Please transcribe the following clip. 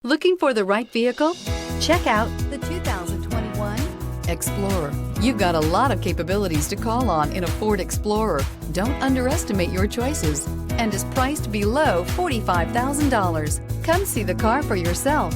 Looking for the right vehicle? Check out the 2021 Explorer. You've got a lot of capabilities to call on in a Ford Explorer. Don't underestimate your choices, and is priced below $45,000. Come see the car for yourself.